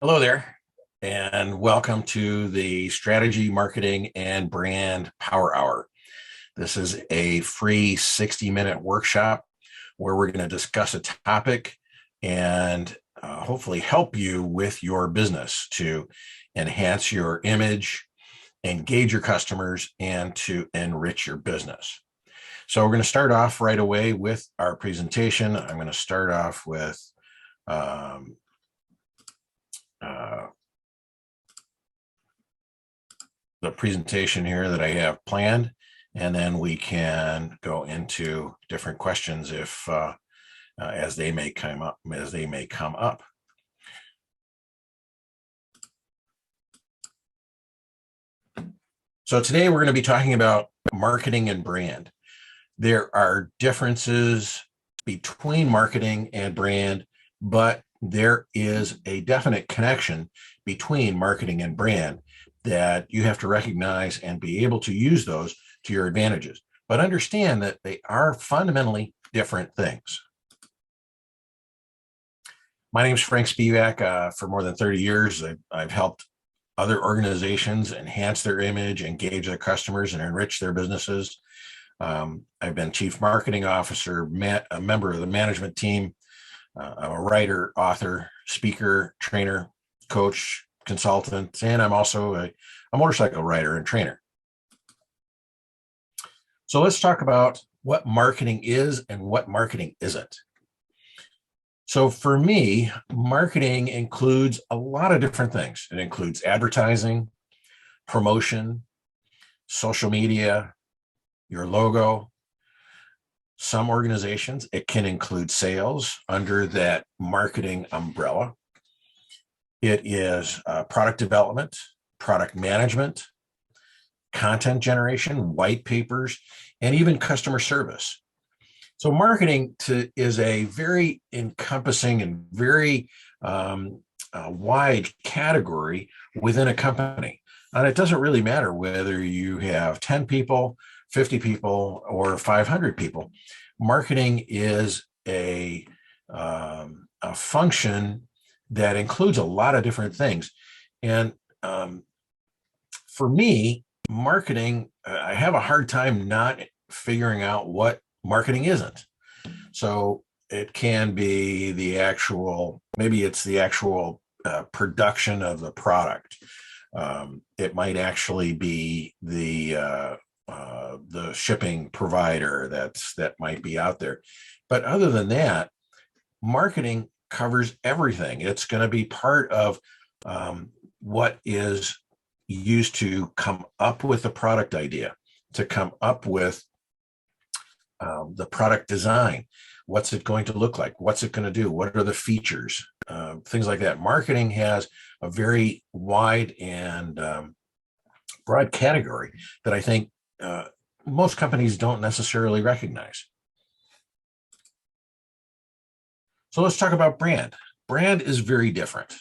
Hello there, and welcome to the Strategy, Marketing, and Brand Power Hour. This is a free 60-minute workshop where we're going to discuss a topic and hopefully help you with your business to enhance your image, engage your customers, and to enrich your business. So we're going to start off right away with our presentation. I'm going to start off with um, uh, the presentation here that I have planned, and then we can go into different questions if as they may come up. So today we're going to be talking about marketing and brand. There are differences between marketing and brand, but there is a definite connection between marketing and brand that you have to recognize and be able to use those to your advantages. But understand that they are fundamentally different things. My name is Frank Spivak. For more than 30 years, I've helped other organizations enhance their image, engage their customers, and enrich their businesses. I've been chief marketing officer, a member of the management team. I'm a writer, author, speaker, trainer, coach, consultant, and I'm also a motorcycle rider and trainer. So let's talk about what marketing is and what marketing isn't. So for me, marketing includes a lot of different things. It includes advertising, promotion, social media, your logo. Some organizations, it can include sales under that marketing umbrella. It is product development, product management, content generation, white papers, and even customer service. So marketing is a very encompassing and very wide category within a company. And it doesn't really matter whether you have 10 people, 50 people, or 500 people. Marketing is a function that includes a lot of different things. And for me, marketing, I have a hard time not figuring out what marketing isn't. So it can be maybe it's the actual production of the product. It might actually be the shipping provider that might be out there. But other than that, marketing covers everything. It's going to be part of what is used to come up with the product idea, to come up with the product design. What's it going to look like? What's it going to do? What are the features? Things like that. Marketing has a very wide and broad category that I think most companies don't necessarily recognize. So let's talk about brand. Brand is very different.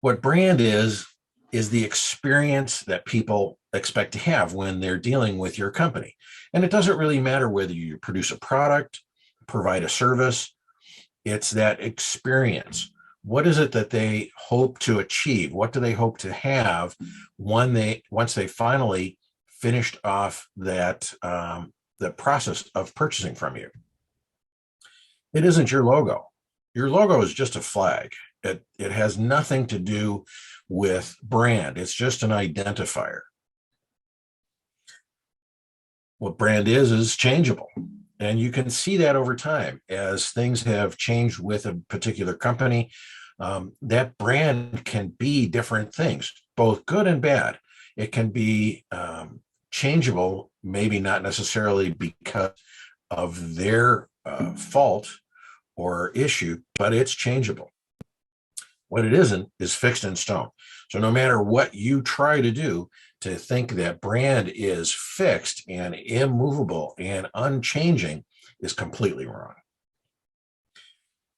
What brand is the experience that people expect to have when they're dealing with your company. And it doesn't really matter whether you produce a product, provide a service, it's that experience. What is it that they hope to achieve? What do they hope to have once they finally finished off that the process of purchasing from you? It isn't your logo. Your logo is just a flag. It has nothing to do with brand. It's just an identifier. What brand is changeable. And you can see that over time as things have changed with a particular company. That brand can be different things, both good and bad. It can be changeable, maybe not necessarily because of their fault or issue, but it's changeable. What it isn't is fixed in stone. So no matter what you try to do, to think that brand is fixed and immovable and unchanging is completely wrong.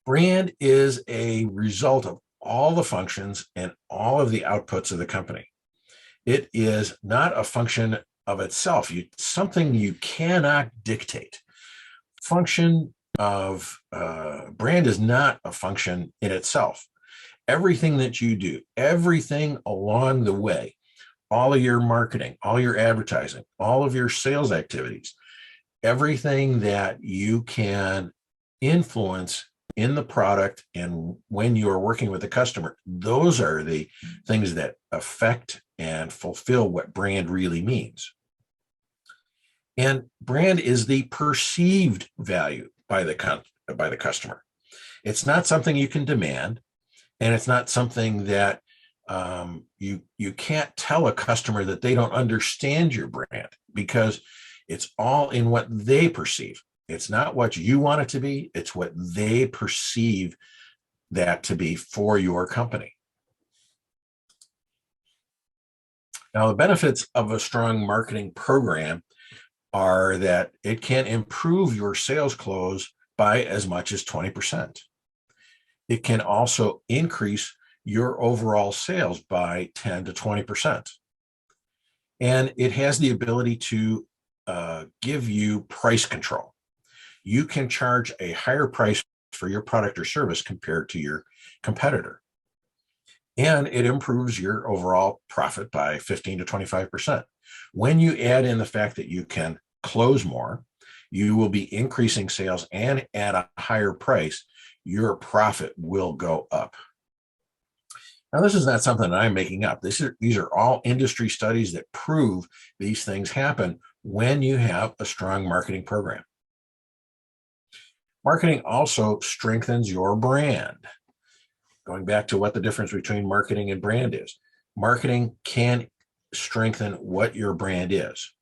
Brand is a result of all the functions and all of the outputs of the company. It is not a function of itself. Something you cannot dictate. Function of brand is not a function in itself. everything that you do, everything along the way, all of your marketing, all your advertising, all of your sales activities, everything that you can influence in the product and when you are working with the customer, those are the things that affect and fulfill what brand really means. And brand is the perceived value by the customer. It's not something you can demand, and it's not something that you can't tell a customer that they don't understand your brand, because it's all in what they perceive. It's not what you want it to be, it's what they perceive that to be for your company. Now, the benefits of a strong marketing program are that it can improve your sales close by as much as 20%. It can also increase your overall sales by 10 to 20%. And it has the ability to give you price control. You can charge a higher price for your product or service compared to your competitor. And it improves your overall profit by 15 to 25%. When you add in the fact that you can close more, you will be increasing sales, and at a higher price, your profit will go up. Now, this is not something that I'm making up. These are all industry studies that prove these things happen when you have a strong marketing program. Marketing also strengthens your brand. Going back to what the difference between marketing and brand is, marketing can strengthen what your brand is.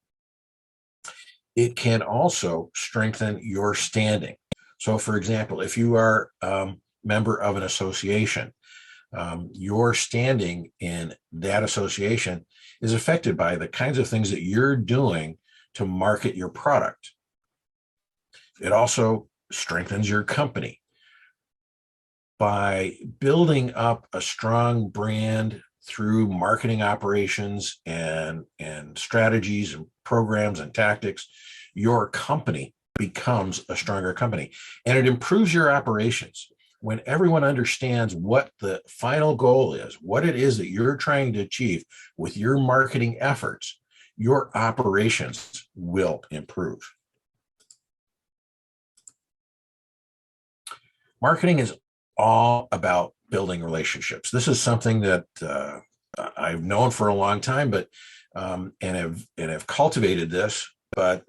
It can also strengthen your standing. So, for example, if you are a member of an association, your standing in that association is affected by the kinds of things that you're doing to market your product. It also strengthens your company. By building up a strong brand through marketing operations and strategies and programs and tactics, your company becomes a stronger company, and it improves your operations. When everyone understands what the final goal is, what it is that you're trying to achieve with your marketing efforts, your operations will improve. Marketing is all about building relationships. This is something that I've known for a long time, but and have cultivated this. But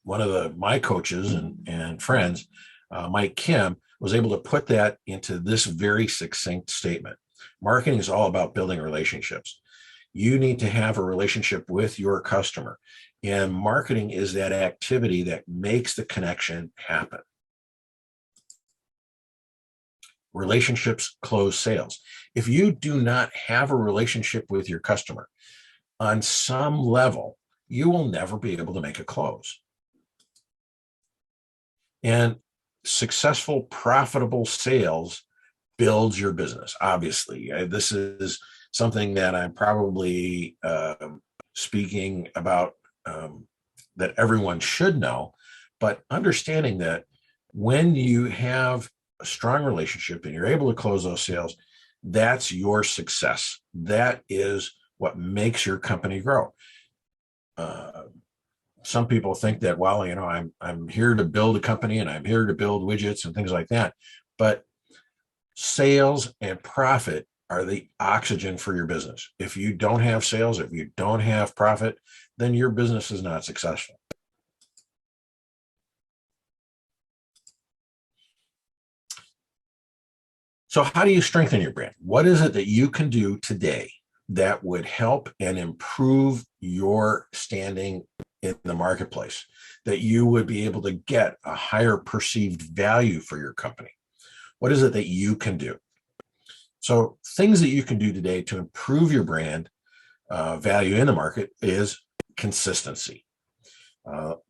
one of my coaches and friends, Mike Kim, was able to put that into this very succinct statement. Marketing is all about building relationships. You need to have a relationship with your customer, and marketing is that activity that makes the connection happen. Relationships close sales. If you do not have a relationship with your customer on some level, you will never be able to make a close. And successful, profitable sales builds your business. Obviously, this is something that I'm probably speaking about that everyone should know, but understanding that when you have a strong relationship and you're able to close those sales, that's your success. That is what makes your company grow. Some people think that, well, I'm here to build a company and I'm here to build widgets and things like that. But sales and profit are the oxygen for your business. If you don't have sales, if you don't have profit, then your business is not successful. So how do you strengthen your brand? What is it that you can do today that would help and improve your standing in the marketplace, that you would be able to get a higher perceived value for your company? What is it that you can do? So things that you can do today to improve your brand value in the market is consistency.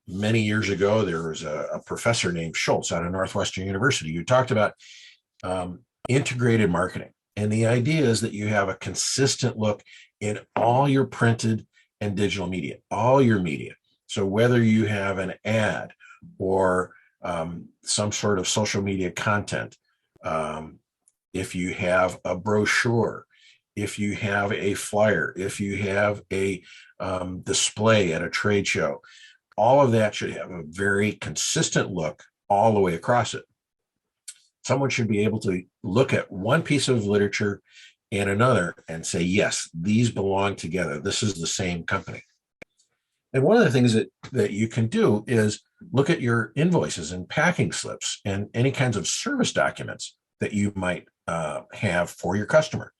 Many years ago, there was a professor named Schultz out of Northwestern University who talked about integrated marketing. And the idea is that you have a consistent look in all your printed and digital media, all your media. So whether you have an ad or some sort of social media content, if you have a brochure, if you have a flyer, if you have a display at a trade show, all of that should have a very consistent look all the way across it. Someone should be able to look at one piece of literature and another and say, yes, these belong together. This is the same company. And one of the things that you can do is look at your invoices and packing slips and any kinds of service documents that you might have for your customer.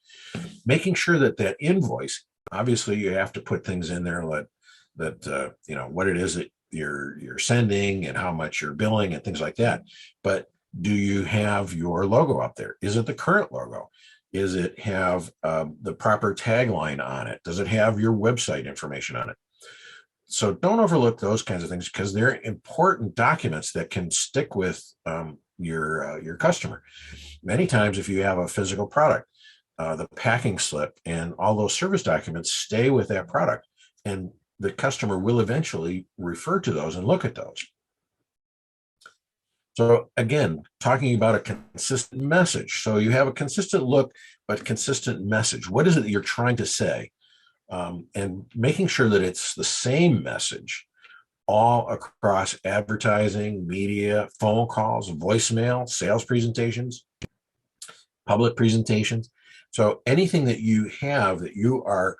Making sure that that invoice, obviously you have to put things in there that what it is that you're sending and how much you're billing and things like that. But do you have your logo up there? Is it the current logo? Is it have the proper tagline on it? Does it have your website information on it? So don't overlook those kinds of things because they're important documents that can stick with your customer. Many times, if you have a physical product, the packing slip and all those service documents stay with that product, and the customer will eventually refer to those and look at those. So again, talking about a consistent message. So you have a consistent look, but consistent message. What is it that you're trying to say? And making sure that it's the same message all across advertising, media, phone calls, voicemail, sales presentations, public presentations. So anything that you have that you are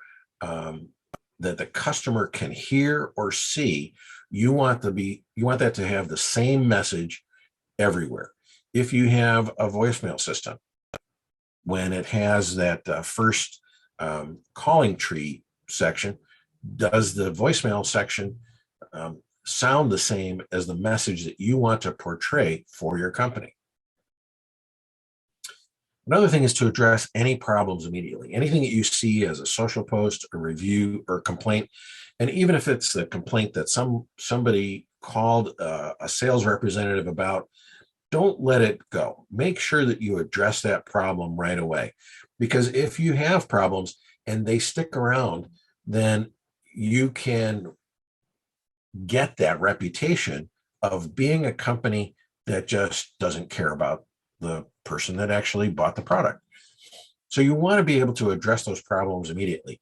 that the customer can hear or see, you want that to have the same message everywhere. If you have a voicemail system, when it has that first calling tree section, does the voicemail section sound the same as the message that you want to portray for your company? Another thing is to address any problems immediately. Anything that you see as a social post, a review, or complaint, and even if it's the complaint that somebody called a sales representative about, don't let it go. Make sure that you address that problem right away. Because if you have problems and they stick around, then you can get that reputation of being a company that just doesn't care about the person that actually bought the product. So you want to be able to address those problems immediately.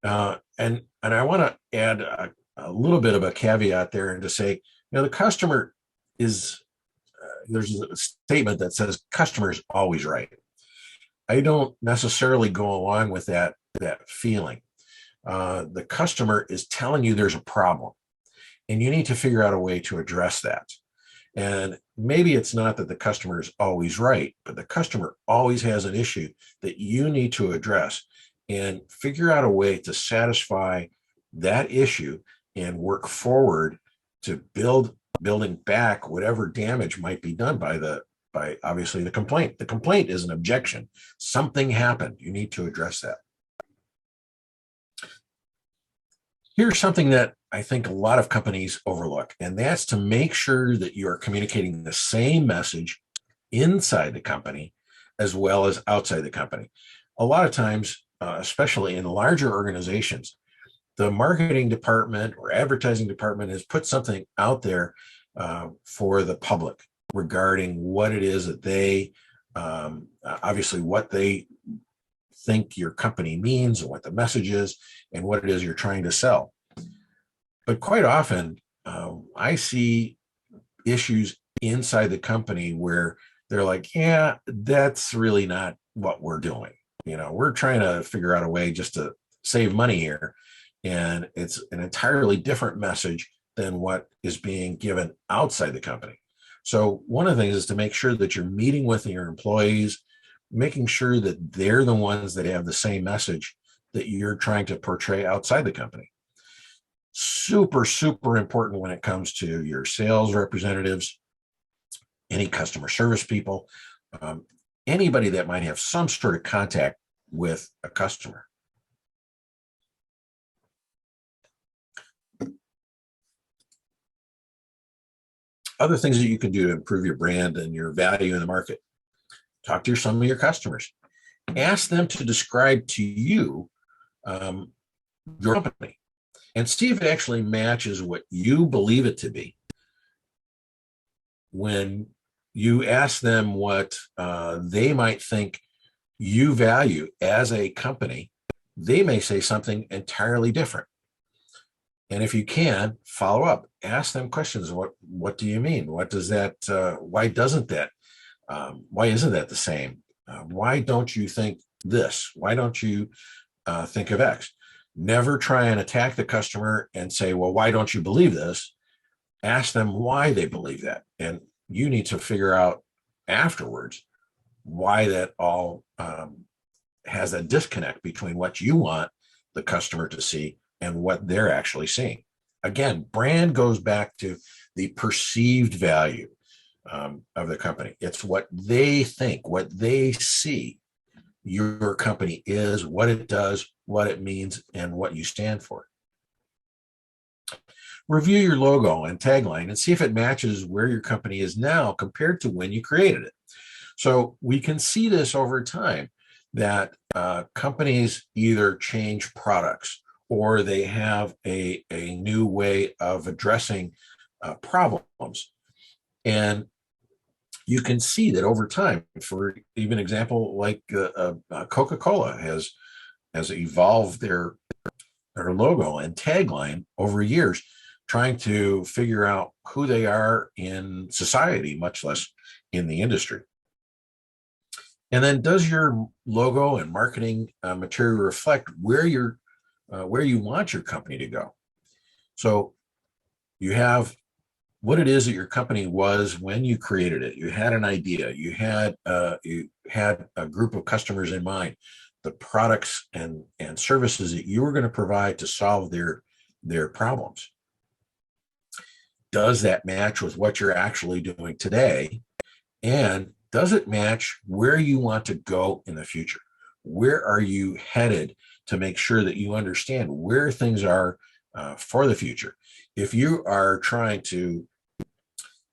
And I want to add a little bit of a caveat there and to say, the customer is, there's a statement that says customer is always right. I don't necessarily go along with that feeling. The customer is telling you there's a problem and you need to figure out a way to address that. And maybe it's not that the customer is always right, but the customer always has an issue that you need to address and figure out a way to satisfy that issue and work forward to building back whatever damage might be done by obviously the complaint. The complaint is an objection. Something happened. You need to address that. Here's something that I think a lot of companies overlook, and that's to make sure that you're communicating the same message inside the company as well as outside the company. A lot of times, especially in larger organizations, the marketing department or advertising department has put something out there for the public regarding what it is that they, obviously what they think your company means and what the message is and what it is you're trying to sell. But quite often, I see issues inside the company where they're like, yeah, that's really not what we're doing. We're trying to figure out a way just to save money here. And it's an entirely different message than what is being given outside the company. So one of the things is to make sure that you're meeting with your employees, making sure that they're the ones that have the same message that you're trying to portray outside the company. Super, super important when it comes to your sales representatives, any customer service people, anybody that might have some sort of contact with a customer. Other things that you can do to improve your brand and your value in the market. Talk to some of your customers. Ask them to describe to you your company and see if it actually matches what you believe it to be when you ask them what they might think you value as a company, they may say something entirely different. And if you can follow up, ask them questions. What do you mean? What does that? Why doesn't that? Why isn't that the same? Why don't you think this? Why don't you think of X? Never try and attack the customer and say, well, why don't you believe this? Ask them why they believe that. And you need to figure out afterwards why that all has a disconnect between what you want the customer to see and what they're actually seeing. Again, brand goes back to the perceived value of the company. It's what they think, what they see your company is, what it does, what it means, and what you stand for. Review your logo and tagline and see if it matches where your company is now compared to when you created it. So we can see this over time that companies either change products or they have a new way of addressing problems. And you can see that over time, for even example, like Coca-Cola has evolved their logo and tagline over years, trying to figure out who they are in society, much less in the industry. And then, does your logo and marketing material reflect where you want your company to go? So you have what it is that your company was when you created it. You had an idea. You had a group of customers in mind, the products and services that you were going to provide to solve their problems. Does that match with what you're actually doing today? And does it match where you want to go in the future? Where are you headed to make sure that you understand where things are for the future? If you are trying to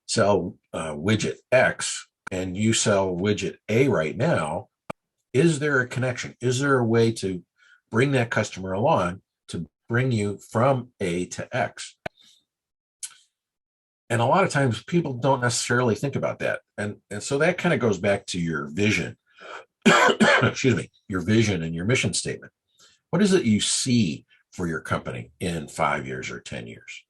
sell widget X and you sell widget A right now, is there a connection? Is there a way to bring that customer along to bring you from A to X? And a lot of times people don't necessarily think about that. And so that kind of goes back to your vision, excuse me, your vision and your mission statement. What is it you see for your company in 5 years or 10 years?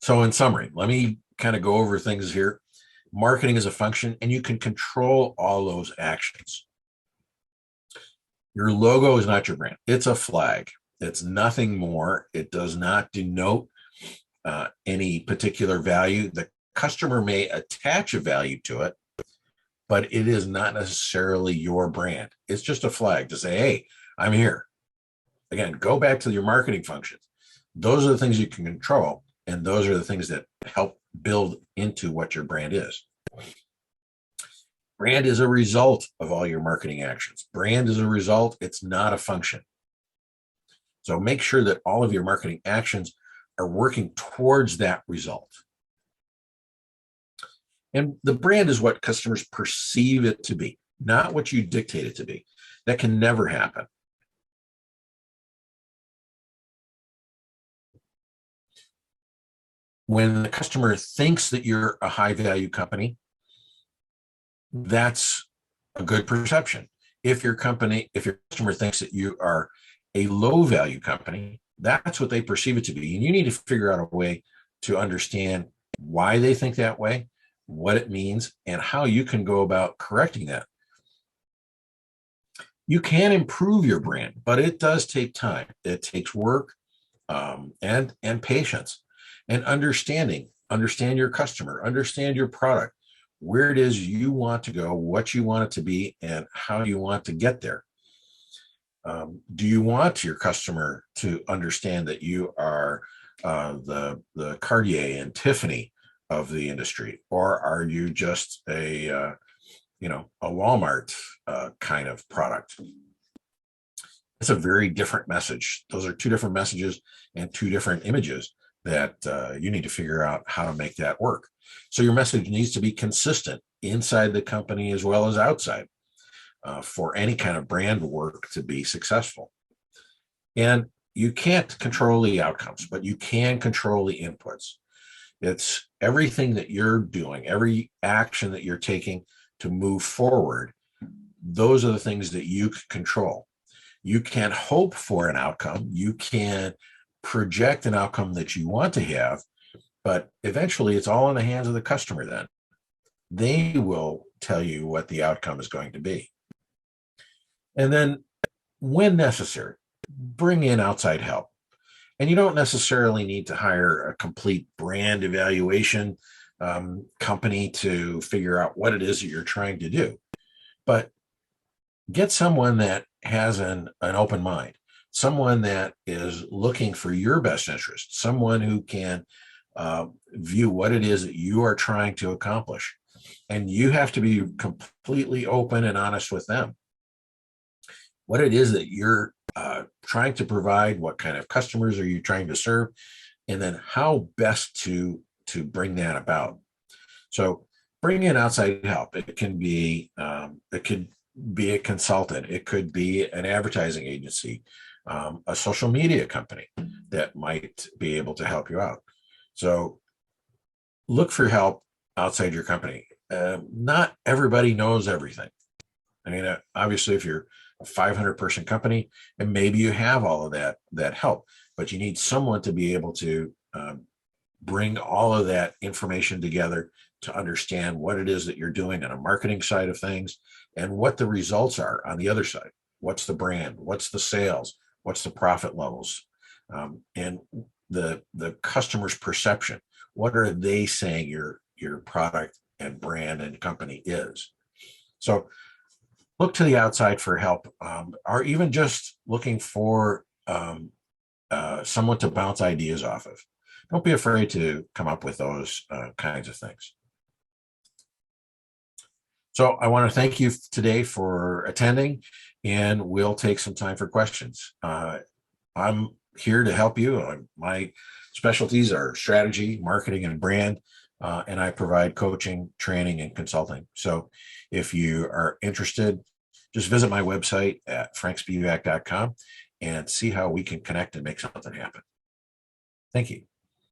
So in summary, let me kind of go over things here. Marketing is a function, and you can control all those actions. Your logo is not your brand. It's a flag. It's nothing more. It does not denote any particular value. The customer may attach a value to it, but it is not necessarily your brand. It's just a flag to say, hey, I'm here. Again, go back to your marketing functions. Those are the things you can control, and those are the things that help build into what your brand is. Brand is a result of all your marketing actions. Brand is a result. It's not a function. So make sure that all of your marketing actions are working towards that result. And the brand is what customers perceive it to be, not what you dictate it to be. That can never happen. When the customer thinks that you're a high value company, that's a good perception. If your customer thinks that you are a low value company, that's what they perceive it to be. And you need to figure out a way to understand why they think that way, what it means, and how you can go about correcting that. You can improve your brand, but it does take time. It takes work and patience and understanding. Understand your customer, understand your product, where it is you want to go, what you want it to be, and how you want to get there. Do you want your customer to understand that you are the Cartier and Tiffany of the industry, or are you just a Walmart kind of product? It's a very different message. Those are two different messages and two different images that you need to figure out how to make that work. So your message needs to be consistent inside the company as well as outside for any kind of brand work to be successful. And you can't control the outcomes, but you can control the inputs. It's everything that you're doing, every action that you're taking to move forward. Those are the things that you can control. You can hope for an outcome. You can project an outcome that you want to have, but eventually it's all in the hands of the customer then. They will tell you what the outcome is going to be. And then, when necessary, bring in outside help. And you don't necessarily need to hire a complete brand evaluation company to figure out what it is that you're trying to do. But get someone that has an open mind, someone that is looking for your best interest, someone who can view what it is that you are trying to accomplish. And you have to be completely open and honest with them. What it is that you're trying to provide, what kind of customers are you trying to serve, and then how best to bring that about. So bring in outside help. It can be it could be a consultant. It could be an advertising agency, a social media company that might be able to help you out. So look for help outside your company. Not everybody knows everything. I mean, obviously, if you're a 500-person company, and maybe you have all of that help, but you need someone to be able to bring all of that information together to understand what it is that you're doing on a marketing side of things and what the results are on the other side. What's the brand? What's the sales? What's the profit levels? And the customer's perception. What are they saying your product and brand and company is? So look to the outside for help, or even just looking for someone to bounce ideas off of. Don't be afraid to come up with those kinds of things. So I want to thank you today for attending, and we'll take some time for questions. I'm here to help you. My specialties are strategy, marketing, and brand, and I provide coaching, training, and consulting. So if you are interested, just visit my website at frankspivak.com and see how we can connect and make something happen. Thank you.